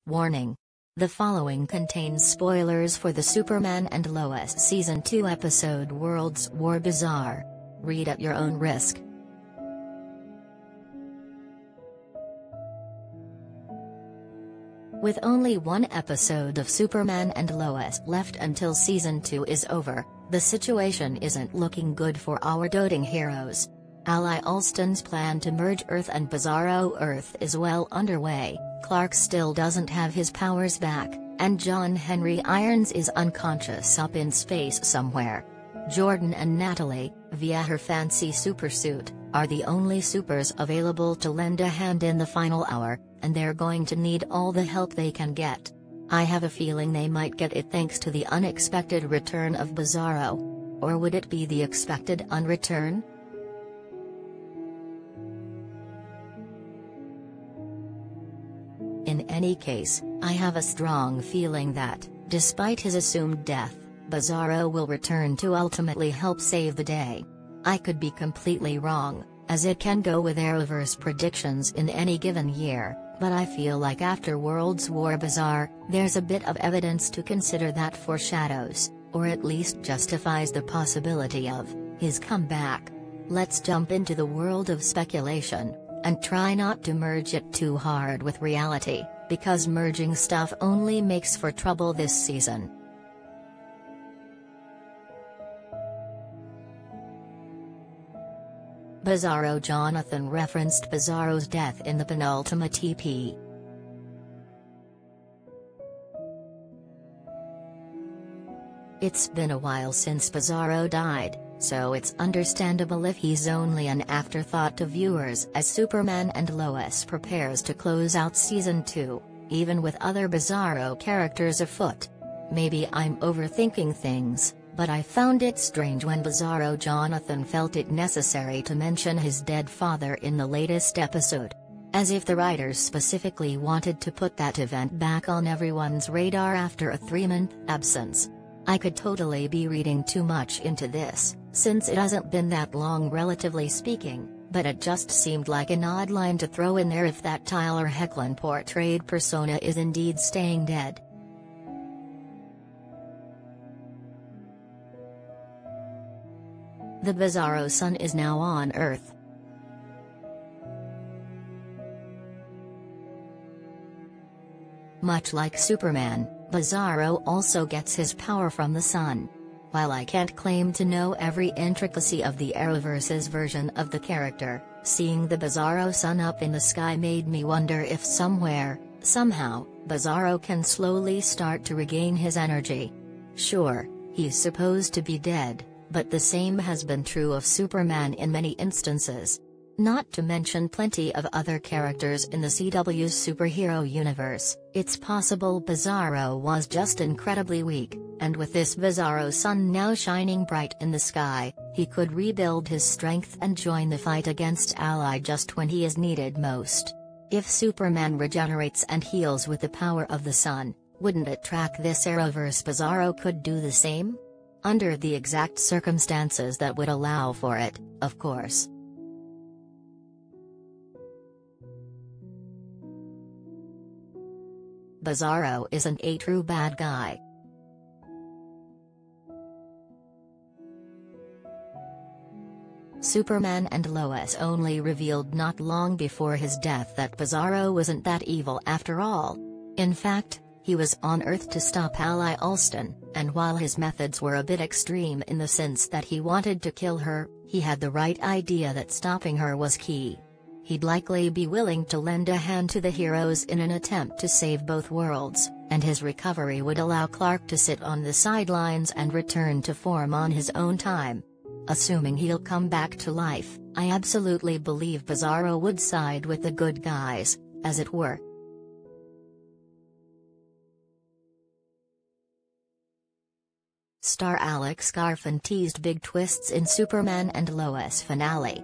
Warning. The following contains spoilers for the Superman and Lois Season 2 episode Worlds War Bizarre. Read at your own risk. With only one episode of Superman and Lois left until Season 2 is over, the situation isn't looking good for our doting heroes. Allston's plan to merge Earth and Bizarro Earth is well underway. Clark still doesn't have his powers back, and John Henry Irons is unconscious up in space somewhere. Jordan and Natalie, via her fancy supersuit, are the only supers available to lend a hand in the final hour, and they're going to need all the help they can get. I have a feeling they might get it thanks to the unexpected return of Bizarro. Or would it be the expected unreturn? In any case, I have a strong feeling that, despite his assumed death, Bizarro will return to ultimately help save the day. I could be completely wrong, as it can go with Arrowverse predictions in any given year, but I feel like after Worlds War Bizarre, there's a bit of evidence to consider that foreshadows, or at least justifies the possibility of, his comeback. Let's jump into the world of speculation, and try not to merge it too hard with reality, because merging stuff only makes for trouble this season. Bizarro Jonathan referenced Bizarro's death in the penultimate EP. It's been a while since Bizarro died, so it's understandable if he's only an afterthought to viewers as Superman and Lois prepares to close out Season 2, even with other Bizarro characters afoot. Maybe I'm overthinking things, but I found it strange when Bizarro Jonathan felt it necessary to mention his dead father in the latest episode. As if the writers specifically wanted to put that event back on everyone's radar after a 3-month absence. I could totally be reading too much into this, since it hasn't been that long relatively speaking, but it just seemed like an odd line to throw in there if that Tyler Hoechlin portrayed persona is indeed staying dead. The Bizarro son is now on Earth. Much like Superman, Bizarro also gets his power from the sun. While I can't claim to know every intricacy of the Arrowverse's version of the character, seeing the Bizarro sun up in the sky made me wonder if somewhere, somehow, Bizarro can slowly start to regain his energy. Sure, he's supposed to be dead, but the same has been true of Superman in many instances. Not to mention plenty of other characters in the CW's superhero universe. It's possible Bizarro was just incredibly weak, and with this Bizarro sun now shining bright in the sky, he could rebuild his strength and join the fight against Ally just when he is needed most. If Superman regenerates and heals with the power of the sun, wouldn't it track this Arrowverse Bizarro could do the same? Under the exact circumstances that would allow for it, of course. Bizarro isn't a true bad guy. Superman and Lois only revealed not long before his death that Bizarro wasn't that evil after all. In fact, he was on Earth to stop ally Allston, and while his methods were a bit extreme in the sense that he wanted to kill her, he had the right idea that stopping her was key. He'd likely be willing to lend a hand to the heroes in an attempt to save both worlds, and his recovery would allow Clark to sit on the sidelines and return to form on his own time. Assuming he'll come back to life, I absolutely believe Bizarro would side with the good guys, as it were. Star Alex Garfin teased big twists in Superman and Lois finale.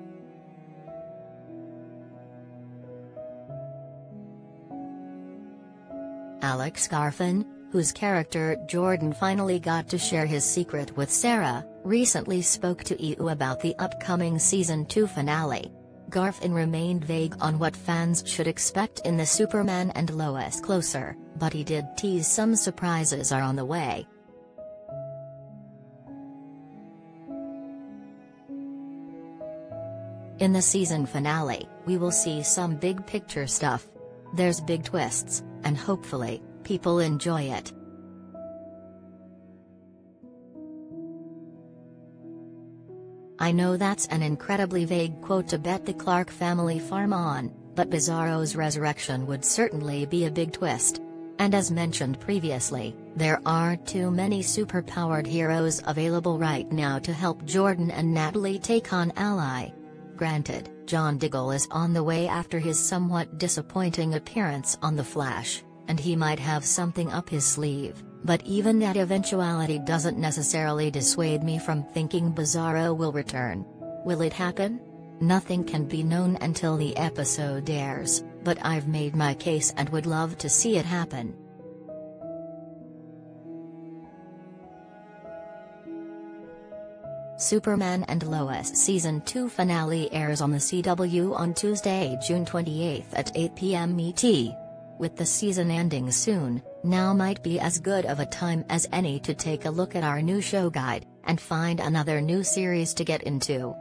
Alex Garfin, whose character Jordan finally got to share his secret with Sarah, recently spoke to EU about the upcoming Season 2 finale. Garfin remained vague on what fans should expect in the Superman and Lois closer, but he did tease some surprises are on the way. In the season finale, we will see some big picture stuff. There's big twists, and hopefully, people enjoy it. I know that's an incredibly vague quote to bet the Clark family farm on, but Bizarro's resurrection would certainly be a big twist. And as mentioned previously, there aren't too many superpowered heroes available right now to help Jordan and Natalie take on Ally. Granted, John Diggle is on the way after his somewhat disappointing appearance on The Flash, and he might have something up his sleeve, but even that eventuality doesn't necessarily dissuade me from thinking Bizarro will return. Will it happen? Nothing can be known until the episode airs, but I've made my case and would love to see it happen. Superman and Lois Season 2 finale airs on the CW on Tuesday, June 28 at 8 p.m. ET. With the season ending soon, now might be as good of a time as any to take a look at our new show guide, and find another new series to get into.